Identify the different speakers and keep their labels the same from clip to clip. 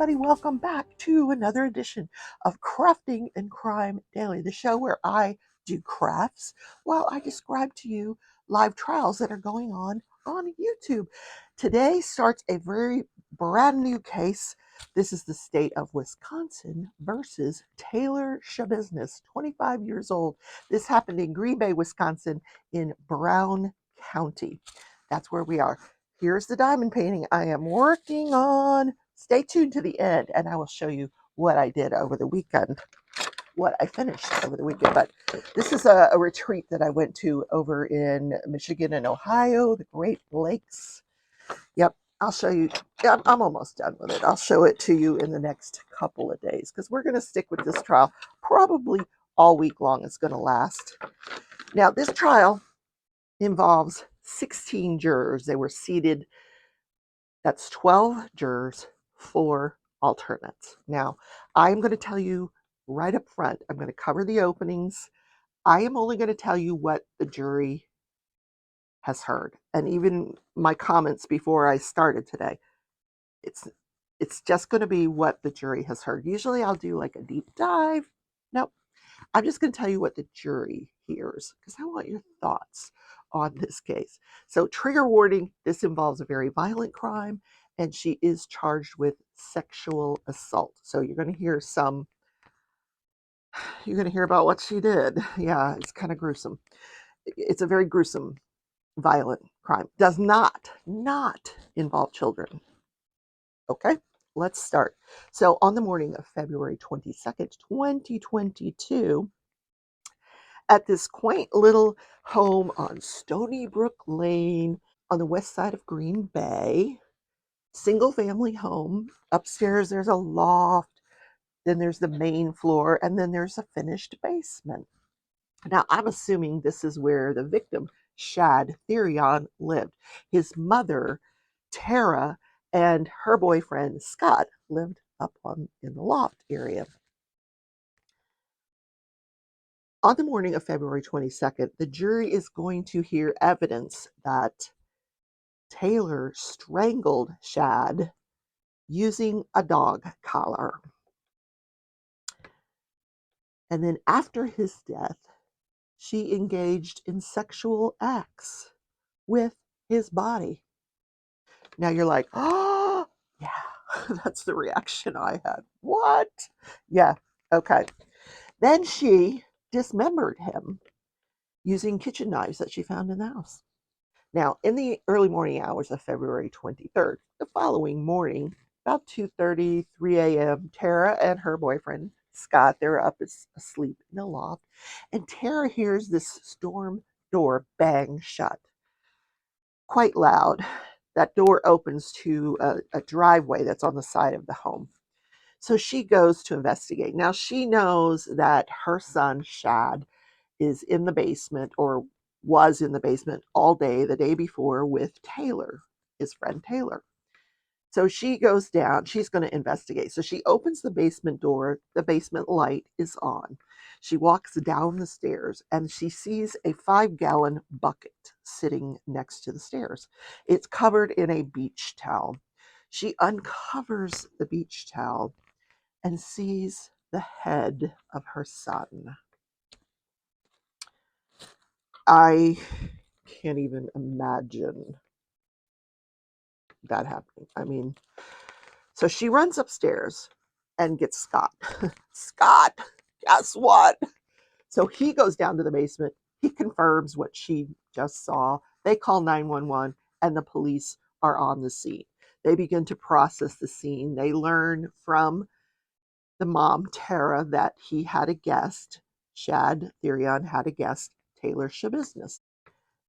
Speaker 1: everybody. Welcome back to another edition of Crafting and Crime Daily, the show where I do crafts while I describe to you live trials that are going on YouTube. Today starts a very brand new case. This is the state of Wisconsin versus Taylor Schabusiness, 25 years old. This happened in Green Bay, Wisconsin, in Brown County. That's where we are. Here's the diamond painting I am working on. Stay tuned to the end and I will show you what I did over the weekend, what I finished over the weekend. But this is a retreat that I went to over in Michigan and Ohio, the Great Lakes. Yep, I'll show you. I'm almost done with it. I'll show it to you in the next couple of days because we're going to stick with this trial probably all week long. It's going to last. Now, this trial involves 16 jurors. They were seated. That's 12 jurors, 4 alternates. Now, I'm going to tell you right up front, I'm going to cover the openings. I am only going to tell you what the jury has heard. And even my comments before I started today, it's just going to be what the jury has heard. Usually I'll do like a deep dive. Nope. I'm just going to tell you what the jury hears because I want your thoughts on this case. So, trigger warning, this involves a very violent crime and she is charged with sexual assault. So you're going to hear about what she did. Yeah, it's kind of gruesome. It's a very gruesome, violent crime. Does not involve children. Okay, let's start. So on the morning of February 22nd, 2022, at this quaint little home on Stony Brook Lane on the west side of Green Bay, single family home. Upstairs there's a loft, then there's the main floor, and then there's a finished basement. Now I'm assuming this is where the victim, Shad Thyrion, lived. His mother, Tara, and her boyfriend, Scott, lived up in the loft area. On the morning of February 22nd, the jury is going to hear evidence that Taylor strangled Shad using a dog collar. And then after his death, she engaged in sexual acts with his body. Now you're like, oh, yeah, that's the reaction I had. What? Yeah, okay. Then she dismembered him using kitchen knives that she found in the house. Now, in the early morning hours of February 23rd, the following morning, about 2:30, 3 a.m., Tara and her boyfriend, Scott, they're up asleep in the loft, and Tara hears this storm door bang shut. Quite loud. That door opens to a driveway that's on the side of the home. So she goes to investigate. Now, she knows that her son, Shad, is in the basement or was in the basement all day the day before with Taylor, his friend Taylor. So she goes down, she's going to investigate. So she opens the basement door, the basement light is on. She walks down the stairs and she sees a 5-gallon bucket sitting next to the stairs. It's covered in a beach towel. She uncovers the beach towel and sees the head of her son. I can't even imagine that happening. I mean, so she runs upstairs and gets Scott. Scott, guess what? So he goes down to the basement. He confirms what she just saw. They call 911 and the police are on the scene. They begin to process the scene. They learn from the mom, Tara, that he had a guest. Shad Thyrion had a guest, Taylor Schabusiness.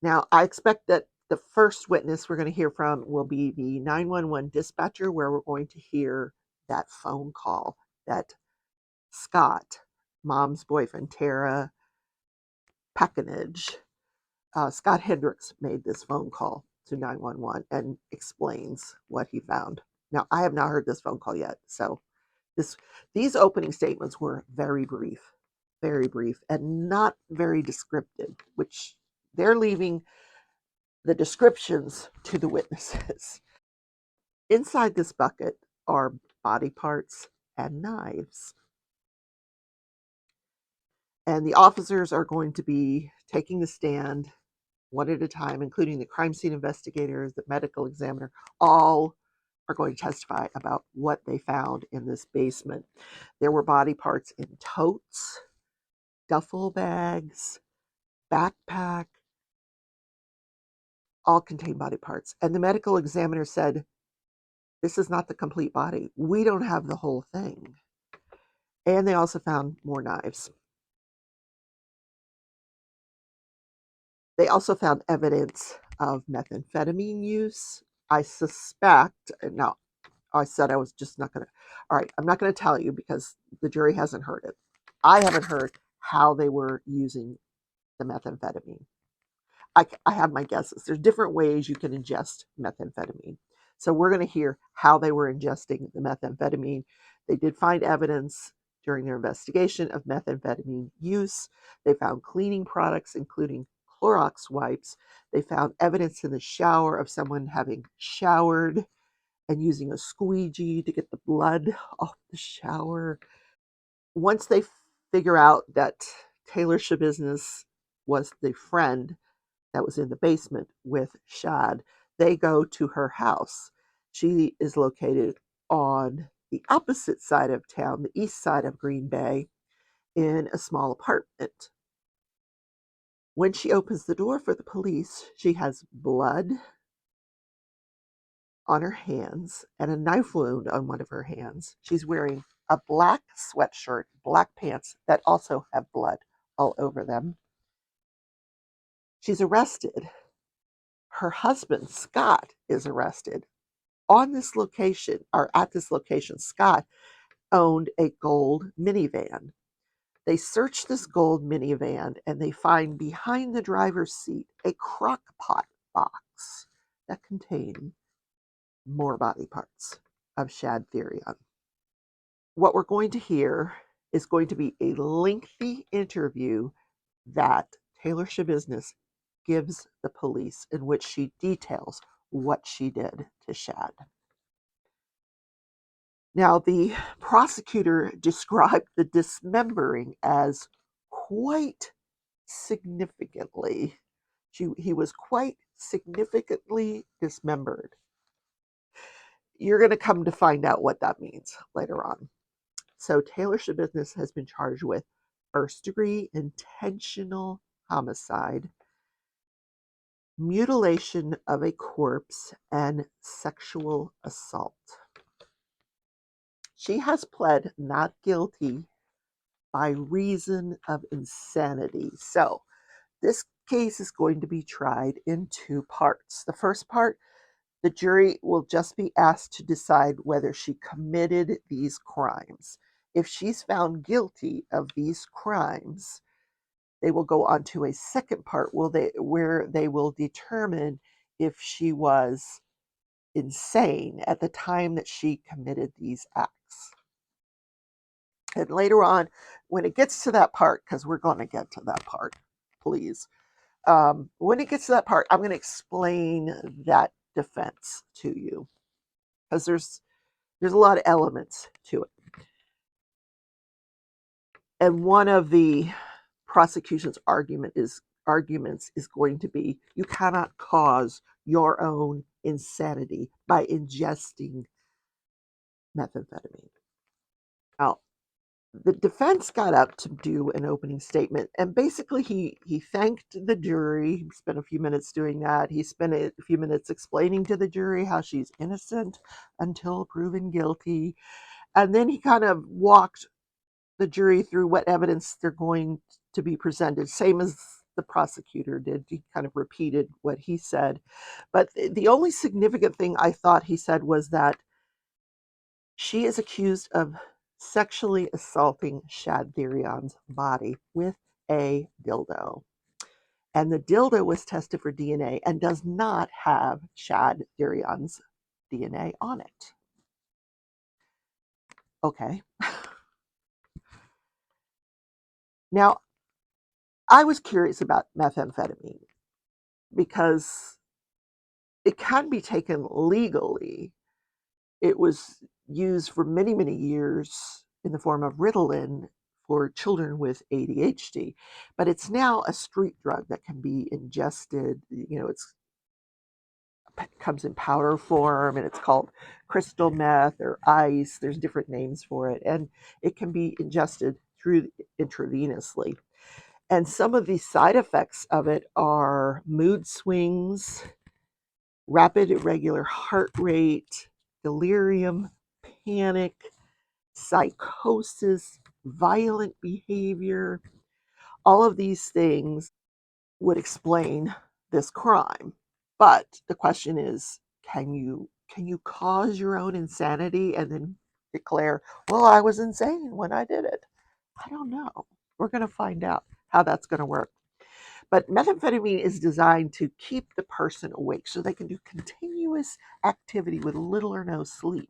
Speaker 1: Now, I expect that the first witness we're going to hear from will be the 911 dispatcher, where we're going to hear that phone call that Scott, mom's boyfriend, Tara Peckinage, Scott Hendricks made this phone call to 911 and explains what he found. Now, I have not heard this phone call yet, so these opening statements were very brief, and not very descriptive, which they're leaving the descriptions to the witnesses. Inside this bucket are body parts, and knives. And the officers are going to be taking the stand one at a time, including the crime scene investigators, the medical examiner, all are going to testify about what they found in this basement. There were body parts in totes, duffel bags, backpack, all contain body parts. And the medical examiner said, this is not the complete body. We don't have the whole thing. And they also found more knives. They also found evidence of methamphetamine use. I suspect, now I said I was just not going to, all right, I'm not going to tell you because the jury hasn't heard it. I haven't heard how they were using the methamphetamine. I have my guesses. There's different ways you can ingest methamphetamine. So we're going to hear how they were ingesting the methamphetamine. They did find evidence during their investigation of methamphetamine use. They found cleaning products, including Clorox wipes. They found evidence in the shower of someone having showered and using a squeegee to get the blood off the shower. Once they figure out that Taylor Schabusiness was the friend that was in the basement with Shad, they go to her house. She is located on the opposite side of town, the east side of Green Bay, in a small apartment. When she opens the door for the police, she has blood on her hands and a knife wound on one of her hands. She's wearing a black sweatshirt, black pants that also have blood all over them. She's arrested. Her husband, Scott, is arrested. On this location, or at this location, Scott owned a gold minivan. They search this gold minivan and they find behind the driver's seat a crock pot box that contained more body parts of Shad Thyrion. What we're going to hear is going to be a lengthy interview that Taylor Schabusiness gives the police in which she details what she did to Shad. Now, the prosecutor described the dismembering as quite significantly. He was quite significantly dismembered. You're going to come to find out what that means later on. So Taylor Schabusiness has been charged with first-degree intentional homicide, mutilation of a corpse, and sexual assault. She has pled not guilty by reason of insanity. So this case is going to be tried in two parts. The first part, the jury will just be asked to decide whether she committed these crimes. If she's found guilty of these crimes, they will go on to a second part where they will determine if she was insane at the time that she committed these acts. And later on, when it gets to that part, because we're going to get to that part, please. When it gets to that part, I'm going to explain that defense to you because there's a lot of elements to it. And one of the prosecution's arguments is going to be you cannot cause your own insanity by ingesting methamphetamine. Now, the defense got up to do an opening statement, and basically he thanked the jury. He spent a few minutes doing that. He spent a few minutes explaining to the jury how she's innocent until proven guilty, and then he kind of walked the jury through what evidence they're going to be presented, same as the prosecutor did. He kind of repeated what he said, but the only significant thing I thought he said was that she is accused of sexually assaulting Shad Thyrion's body with a dildo. And the dildo was tested for DNA and does not have Shad Thyrion's DNA on it. Okay. Now, I was curious about methamphetamine because it can be taken legally. It was used for many, many years in the form of Ritalin for children with ADHD, but it's now a street drug that can be ingested. It comes in powder form, and it's called crystal meth or ice. There's different names for it, and it can be ingested through intravenously. And some of the side effects of it are mood swings, rapid irregular heart rate, delirium, panic, psychosis, violent behavior. All of these things would explain this crime. But the question is, can you cause your own insanity and then declare, well, I was insane when I did it? I don't know. We're going to find out how that's going to work. But methamphetamine is designed to keep the person awake so they can do continuous activity with little or no sleep.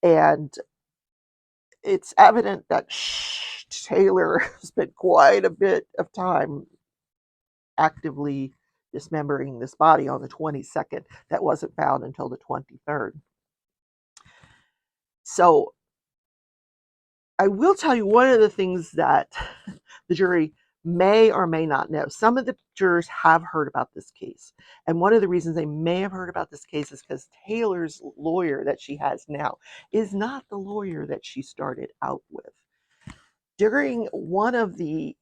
Speaker 1: And it's evident that Taylor spent quite a bit of time actively dismembering this body on the 22nd that wasn't found until the 23rd. So I will tell you one of the things that the jury may or may not know. Some of the jurors have heard about this case. And one of the reasons they may have heard about this case is because Taylor's lawyer that she has now is not the lawyer that she started out with. During one of the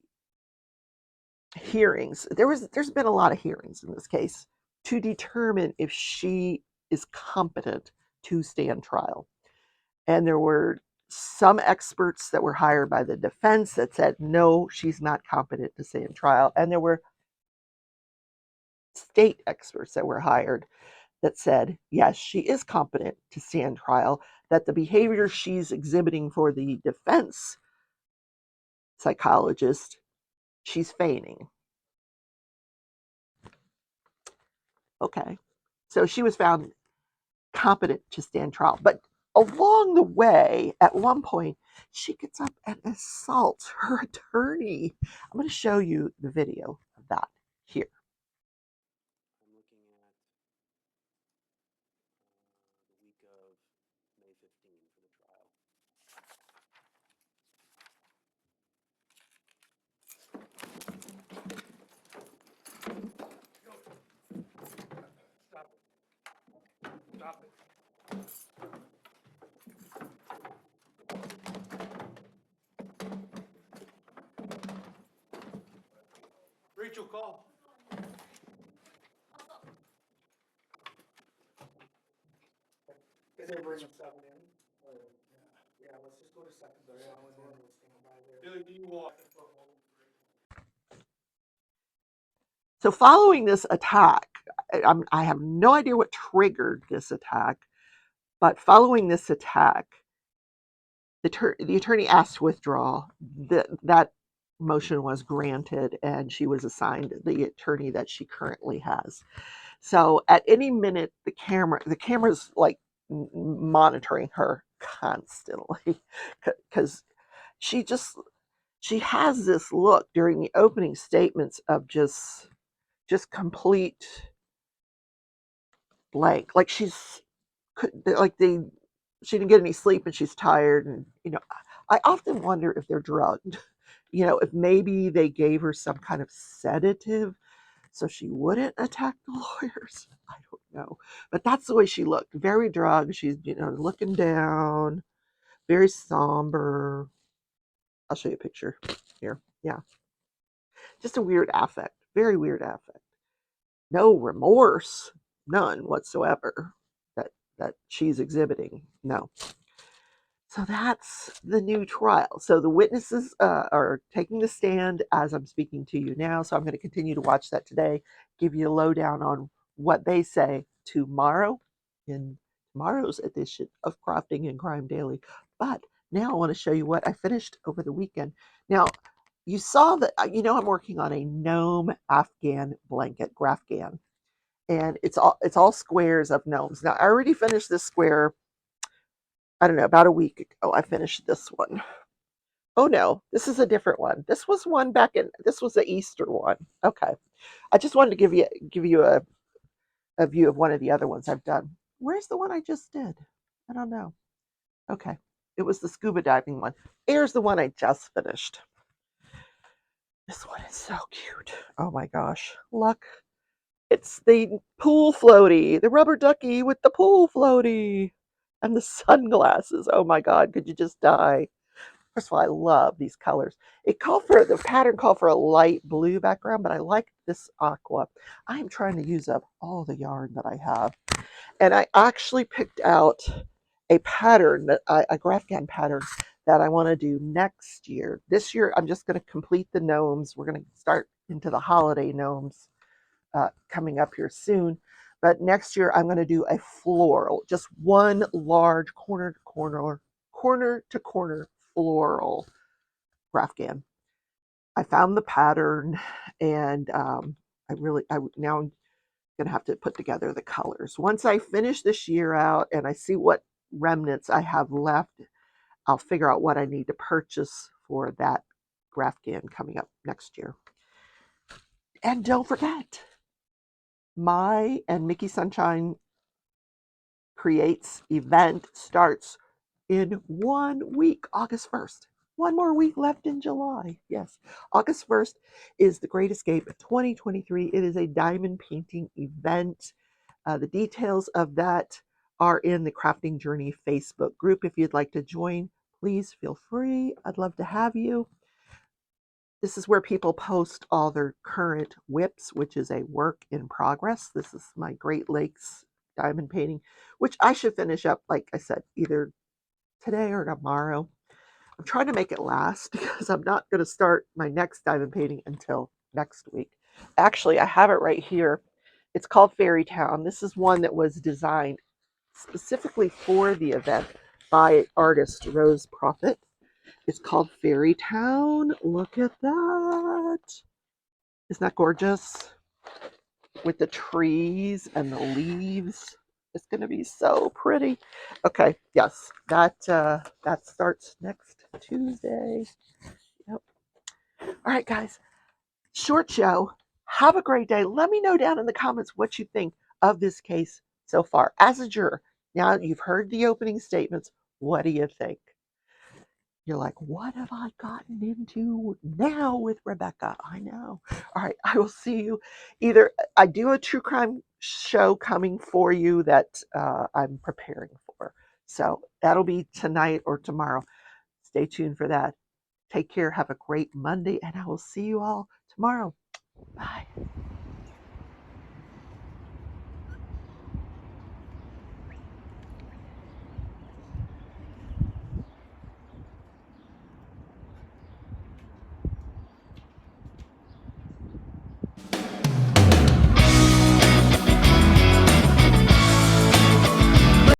Speaker 1: hearings, there's been a lot of hearings in this case to determine if she is competent to stand trial. And there were some experts that were hired by the defense that said, no, she's not competent to stand trial. And there were state experts that were hired that said, yes, she is competent to stand trial, that the behavior she's exhibiting for the defense psychologist, she's feigning. Okay. So she was found competent to stand trial. But along the way, at one point, she gets up and assaults her attorney. I'm going to show you the video of that here.
Speaker 2: I'm looking at the week of May 15 for the trial. Stop it. Stop it. Rachel, call. Is they bringing seven in? Yeah, let's just go to secondary. We'll stand by there. Billy, do you walk?
Speaker 1: So, following this attack, I have no idea what triggered this attack, but following this attack, the attorney asked to withdraw. That motion was granted, and she was assigned the attorney that she currently has. So at any minute, the camera's like monitoring her constantly because she has this look during the opening statements of just complete blank, like she didn't get any sleep and she's tired, and I often wonder if they're drugged. If maybe they gave her some kind of sedative so she wouldn't attack the lawyers. I don't know. But that's the way she looked. Very drugged. She's, looking down, very somber. I'll show you a picture here. Yeah. Just a weird affect. Very weird affect. No remorse. None whatsoever that she's exhibiting. No. So that's the new trial. So the witnesses are taking the stand as I'm speaking to you now. So I'm going to continue to watch that today, give you a lowdown on what they say tomorrow in tomorrow's edition of Crafting and Crime Daily. But now I want to show you what I finished over the weekend. Now, you saw that, I'm working on a gnome Afghan blanket, Grafgan. And it's all squares of gnomes. Now, I already finished this square, I don't know, about a week ago. I finished this one. Oh no, this is a different one. This was one this was the Easter one. Okay. I just wanted to give you a view of one of the other ones I've done. Where's the one I just did? I don't know. Okay, it was the scuba diving one. Here's the one I just finished. This one is so cute. Oh my gosh. Look, it's the pool floaty, the rubber ducky with the pool floaty and the sunglasses. Oh my God, could you just die? First of all, I love these colors. The pattern called for a light blue background, but I like this aqua. I am trying to use up all the yarn that I have. And I actually picked out a pattern a Grafgan pattern that I want to do next year. This year, I'm just going to complete the gnomes. We're going to start into the holiday gnomes coming up here soon. But next year, I'm going to do a floral, just one large corner to corner floral Grafgan. I found the pattern, and I now I'm gonna have to put together the colors. Once I finish this year out and I see what remnants I have left, I'll figure out what I need to purchase for that Grafgan coming up next year. And don't forget, my and Mickey Sunshine Creates event starts in 1 week, August 1st. One more week left in July. Yes, August 1st is the Great Escape 2023. It is a diamond painting event. The details of that are in the Crafting Journey Facebook group. If you'd like to join, please feel free. I'd love to have you. This is where people post all their current whips, which is a work in progress. This is my Great Lakes diamond painting, which I should finish up, like I said, either today or tomorrow. I'm trying to make it last because I'm not going to start my next diamond painting until next week. Actually, I have it right here. It's called Fairy Town. This is one that was designed specifically for the event by artist Rose Prophet. It's called Fairy Town. Look at that. Isn't that gorgeous? With the trees and the leaves. It's going to be so pretty. Okay, yes, that starts next Tuesday. Yep. All right, guys. Short show. Have a great day. Let me know down in the comments what you think of this case so far. As a juror, now you've heard the opening statements. What do you think? You're like, what have I gotten into now with Rebecca? I know. All right, I will see you. Either I do a true crime show coming for you that I'm preparing for. So that'll be tonight or tomorrow. Stay tuned for that. Take care. Have a great Monday, and I will see you all tomorrow. Bye.